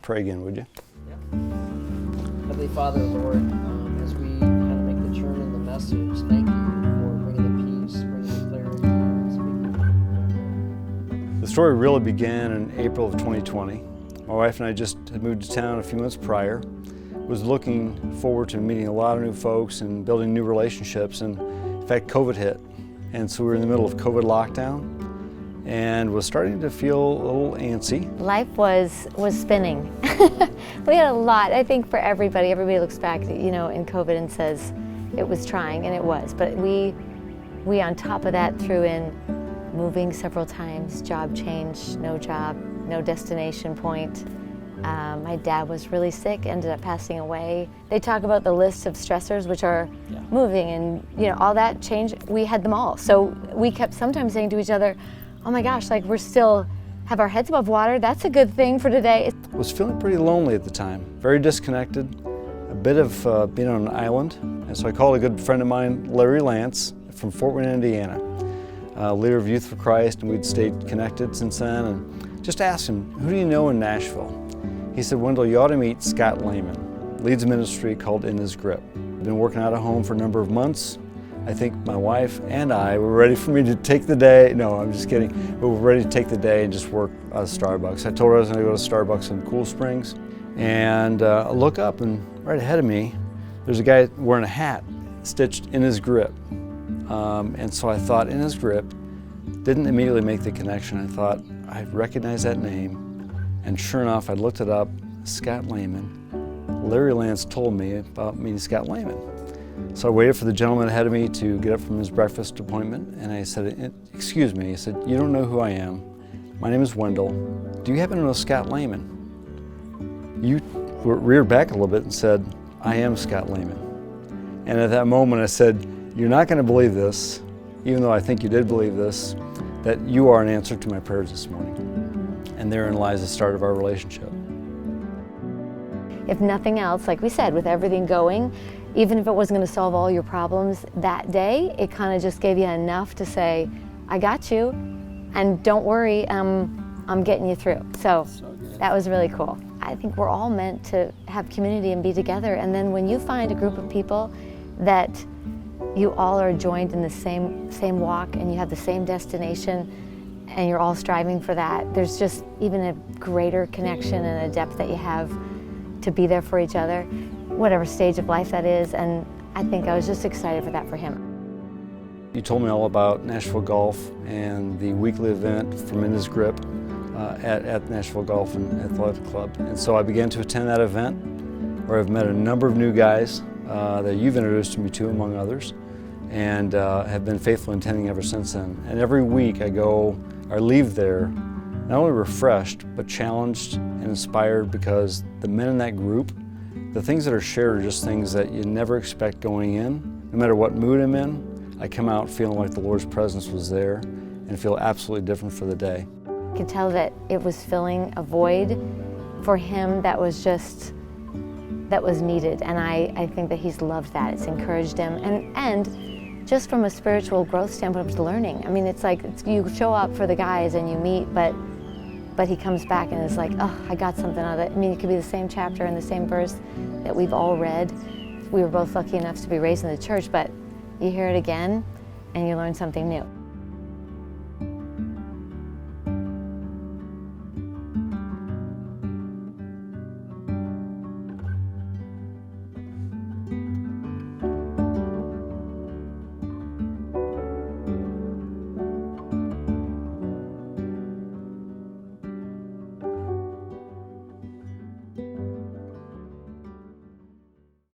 Pray again, would you? Heavenly Father, Lord, as we kind of make the turn in the message, thank you for bringing the peace, bringing the clarity, speaking. The story really began in April of 2020. My wife and I just had moved to town a few months prior, was looking forward to meeting a lot of new folks and building new relationships, and in fact COVID hit. And so we were in the middle of COVID lockdown and was starting to feel a little antsy. Life was spinning. We had a lot, I think, for everybody. Everybody looks back, in COVID and says it was trying, and it was. But we on top of that threw in moving several times, job change, no job, no destination point. My dad was really sick, ended up passing away. They talk about the list of stressors, which are moving and all that change. We had them all. So we kept sometimes saying to each other, oh my gosh, like we're still have our heads above water. That's a good thing for today. I was feeling pretty lonely at the time, very disconnected, a bit of being on an island. And so I called a good friend of mine, Larry Lance, from Fort Wayne, Indiana, leader of Youth for Christ, and we'd stayed connected since then. And just asked him, who do you know in Nashville? He said, Wendell, you ought to meet Scott Lehman, leads a ministry called In His Grip. I've been working out of home for a number of months. I think my wife and I were ready for me to take the day. No, I'm just kidding. But we're ready to take the day and just work out of Starbucks. I told her I was going to go to Starbucks in Cool Springs. And I look up, and right ahead of me, there's a guy wearing a hat stitched In His Grip. And so I thought, In His Grip, didn't immediately make the connection. I thought, I recognize that name. And sure enough, I looked it up, Scott Lehman. Larry Lance told me about meeting Scott Lehman. So I waited for the gentleman ahead of me to get up from his breakfast appointment, and I said, excuse me, he said, you don't know who I am. My name is Wendell. Do you happen to know Scott Lehman? You reared back a little bit and said, I am Scott Lehman. And at that moment I said, you're not going to believe this, even though I think you did believe this, that you are an answer to my prayers this morning. And therein lies the start of our relationship. If nothing else, like we said, with everything going, even if it wasn't going to solve all your problems that day, it kind of just gave you enough to say, I got you, and don't worry, I'm getting you through. So that was really cool. I think we're all meant to have community and be together, and then when you find a group of people that you all are joined in the same walk and you have the same destination and you're all striving for that, there's just even a greater connection and a depth that you have to be there for each other, whatever stage of life that is, and I think I was just excited for that for him. You told me all about Nashville Golf and the weekly event from In His Grip at Nashville Golf and Athletic Club. And so I began to attend that event where I've met a number of new guys that you've introduced me to, among others, and have been faithful in attending ever since then. And every week I leave there not only refreshed, but challenged and inspired, because the men in that group, the things that are shared are just things that you never expect going in. No matter what mood I'm in, I come out feeling like the Lord's presence was there and feel absolutely different for the day. I could tell that it was filling a void for him that was needed, and I think that he's loved that. It's encouraged him, and just from a spiritual growth standpoint, it's learning. I mean, it's like you show up for the guys and you meet, but he comes back and is like, oh, I got something out of it. I mean, it could be the same chapter and the same verse that we've all read. We were both lucky enough to be raised in the church, but you hear it again and you learn something new.